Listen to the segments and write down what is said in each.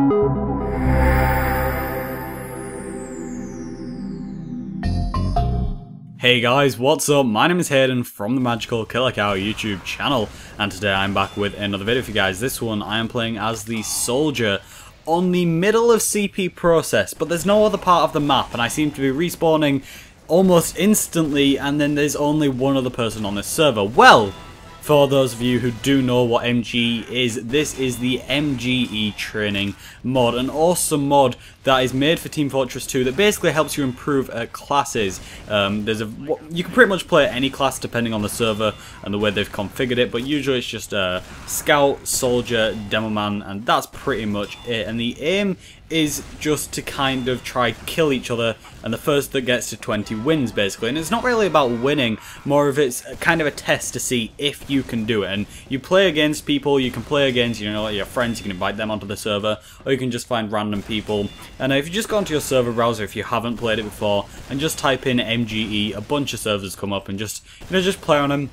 Hey guys, what's up? My name is Hayden from the MagicalKillaCow YouTube channel, and today I'm back with another video for you guys. This one I am playing as the soldier on the middle of CP process, but there's no other part of the map, and I seem to be respawning almost instantly, and then there's only one other person on this server. Well, for those of you who do know what MGE is, this is the MGE training mod, an awesome mod that is made for Team Fortress 2 that basically helps you improve classes. You can pretty much play any class depending on the server and the way they've configured it, but usually it's just Scout, Soldier, Demoman, and that's pretty much it. And the aim is just to kind of try kill each other, and the first that gets to 20 wins basically. And it's not really about winning, more of it's kind of a test to see if you can do it. And you play against people, you can play against, you know, your friends, you can invite them onto the server, or you can just find random people. And if you just go onto your server browser, if you haven't played it before, and just type in MGE, a bunch of servers come up, and just play on them.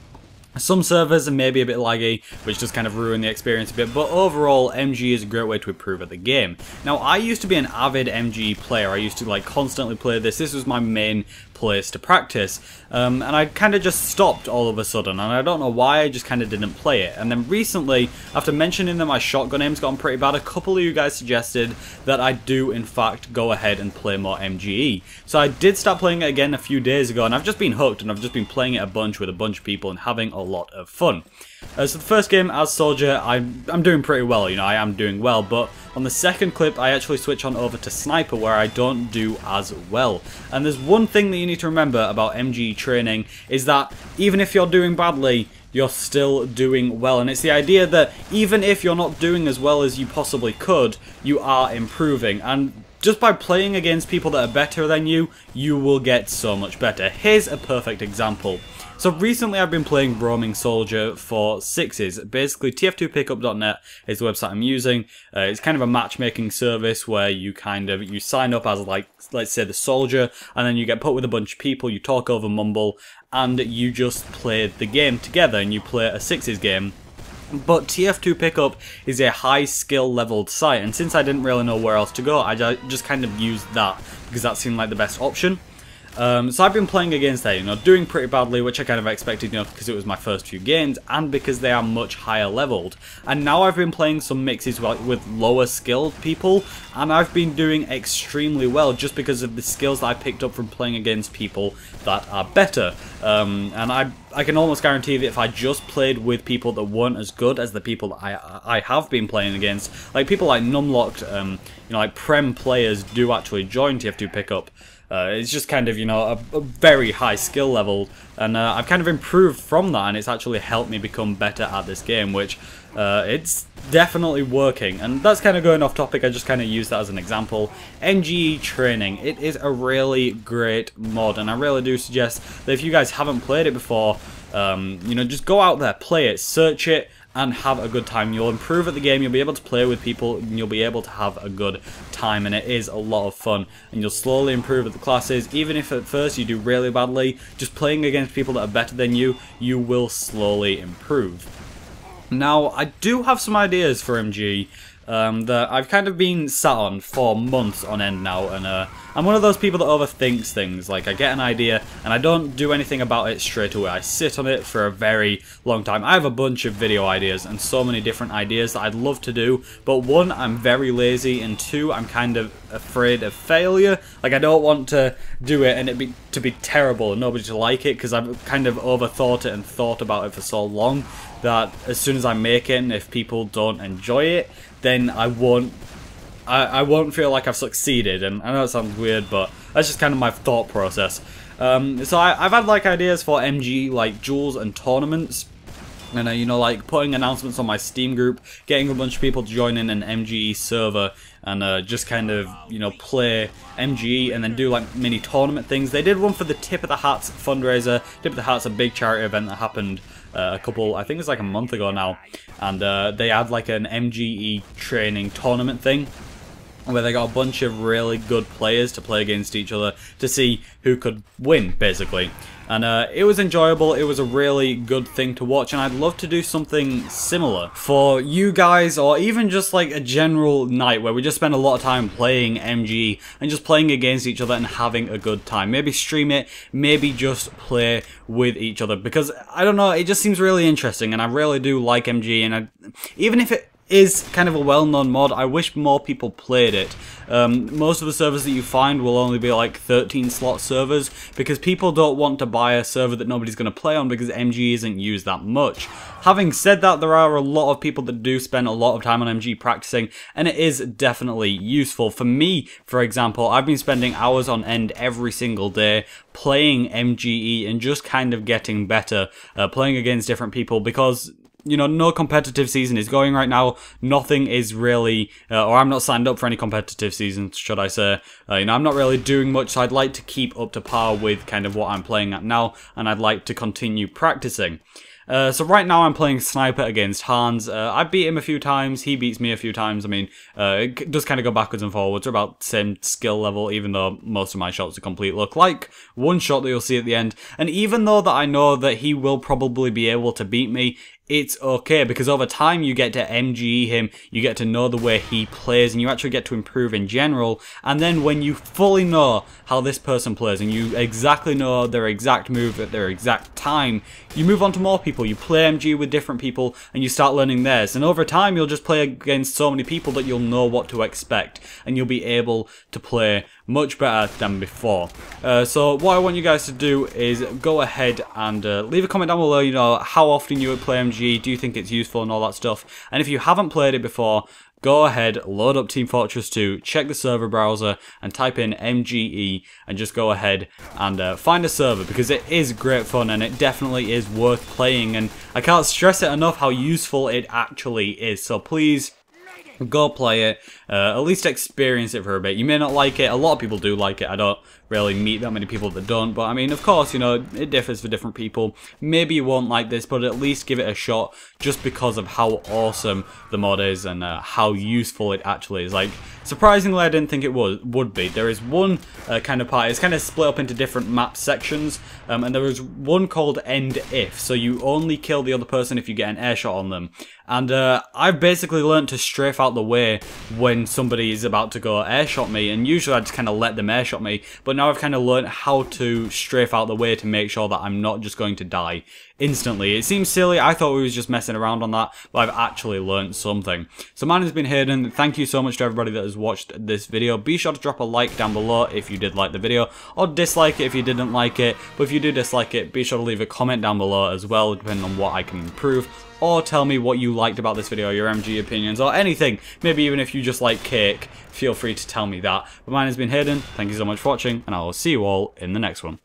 Some servers are maybe a bit laggy, which does kind of ruin the experience a bit, but overall MGE is a great way to improve at the game. Now, I used to be an avid MGE player. I used to like constantly play this. This was my main place to practice, and I kind of just stopped all of a sudden, and I don't know why. I just kind of didn't play it. And then recently, after mentioning that my shotgun aim's gotten pretty bad, a couple of you guys suggested that I do in fact go ahead and play more MGE. So I did start playing it again a few days ago, and I've just been hooked, and I've just been playing it a bunch with a bunch of people and having a lot of fun. So the first game as Soldier, I'm doing pretty well, you know, I am doing well, but on the second clip I actually switch on over to Sniper, where I don't do as well. And there's one thing that you need to remember about MGE training, is that even if you're doing badly, you're still doing well. And it's the idea that even if you're not doing as well as you possibly could, you are improving. And just by playing against people that are better than you, you will get so much better. Here's a perfect example. So recently I've been playing Roaming Soldier for sixes. Basically tf2pickup.net is the website I'm using. It's kind of a matchmaking service where you sign up as, like, let's say the soldier, and then you get put with a bunch of people, you talk over mumble, and you just play the game together, and you play a sixes game. But TF2 Pickup is a high skill leveled site, and since I didn't really know where else to go, I just kind of used that because that seemed like the best option. So I've been playing against that, you know, doing pretty badly, which I kind of expected, you know, because it was my first few games, and because they are much higher leveled. And now I've been playing some mixes with lower skilled people, and I've been doing extremely well just because of the skills that I picked up from playing against people that are better. And I can almost guarantee that if I just played with people that weren't as good as the people that I have been playing against, like people like Numlocked, you know, like Prem players do actually join TF2 Pickup. It's just kind of, you know, a very high skill level, and I've kind of improved from that, and it's actually helped me become better at this game, which it's definitely working. And that's kind of going off topic, I just kind of use that as an example. MGE training, it is a really great mod, and I really do suggest that if you guys haven't played it before, you know, just go out there, play it, search it, and have a good time. You'll improve at the game, you'll be able to play with people, and you'll be able to have a good time, and it is a lot of fun. And you'll slowly improve at the classes, even if at first you do really badly. Just playing against people that are better than you, you will slowly improve. Now, I do have some ideas for MG that I've kind of been sat on for months on end now, and I'm one of those people that overthinks things. Like, I get an idea and I don't do anything about it straight away. I sit on it for a very long time. I have a bunch of video ideas and so many different ideas that I'd love to do, but one, I'm very lazy, and two, I'm kind of afraid of failure. Like, I don't want to do it and it to be terrible and nobody to like it, because I've kind of overthought it and thought about it for so long that as soon as I make it, and if people don't enjoy it, then I won't feel like I've succeeded. And I know it sounds weird, but that's just kind of my thought process. So I've had like ideas for MG, like duels and tournaments, and you know, like putting announcements on my Steam group, getting a bunch of people to join in an MGE server, and just kind of, you know, play MGE and then do like mini tournament things. They did one for the Tip of the Hats fundraiser. Tip of the Hats, a big charity event that happened I think it was like a month ago now, and they had like an MGE training tournament thing. where they got a bunch of really good players to play against each other to see who could win, basically. And it was enjoyable, it was a really good thing to watch, and I'd love to do something similar for you guys, or even just like a general night where we just spend a lot of time playing MGE and just playing against each other and having a good time. Maybe stream it, maybe just play with each other, because I don't know, it just seems really interesting, and I really do like MGE, and even if it is kind of a well-known mod, I wish more people played it. Most of the servers that you find will only be like 13 slot servers, because people don't want to buy a server that nobody's going to play on because MGE isn't used that much. Having said that, there are a lot of people that do spend a lot of time on MGE practicing, and it is definitely useful. For me, for example, I've been spending hours on end every single day playing MGE and just kind of getting better, playing against different people, because you know, no competitive season is going right now. Nothing is really, or I'm not signed up for any competitive season, should I say. You know, I'm not really doing much, so I'd like to keep up to par with kind of what I'm playing at now, and I'd like to continue practicing. So right now I'm playing Sniper against Hans. I beat him a few times, he beats me a few times. I mean, it does kind of go backwards and forwards. We're about the same skill level, even though most of my shots are complete luck. Like one shot that you'll see at the end. And even though that I know that he will probably be able to beat me, it's okay, because over time you get to MGE him, you get to know the way he plays, and you actually get to improve in general. And then when you fully know how this person plays, and you exactly know their exact move at their exact time, you move on to more people. You play MGE with different people, and you start learning theirs. And over time you'll just play against so many people that you'll know what to expect, and you'll be able to play much better than before. So what I want you guys to do is go ahead and leave a comment down below, you know, how often you would play MGE, do you think it's useful and all that stuff. And if you haven't played it before, go ahead, load up Team Fortress 2, check the server browser and type in MGE, and just go ahead and find a server, because it is great fun and it definitely is worth playing, and I can't stress it enough how useful it actually is. So please, go play it, at least experience it for a bit. You may not like it, a lot of people do like it, I don't really meet that many people that don't, but I mean, of course, you know, it differs for different people. Maybe you won't like this, but at least give it a shot, just because of how awesome the mod is and how useful it actually is. Like, surprisingly, I didn't think it would be. There is one kind of part, it's kind of split up into different map sections, and there is one called End If, so you only kill the other person if you get an air shot on them. And I've basically learned to strafe out the way when somebody is about to go air shot me, and usually I just kind of let them air shot me, but now I've kind of learned how to strafe out the way to make sure that I'm not just going to die instantly. It seems silly, I thought we was just messing around on that, but I've actually learned something. So mine has been Hayden, thank you so much to everybody that has watched this video. Be sure to drop a like down below if you did like the video, or dislike it if you didn't like it, but if you do dislike it, be sure to leave a comment down below as well, depending on what I can improve, or tell me what you liked about this video, your MG opinions, or anything. Maybe even if you just like cake, feel free to tell me that. But mine has been Hayden, thank you so much for watching, and I will see you all in the next one.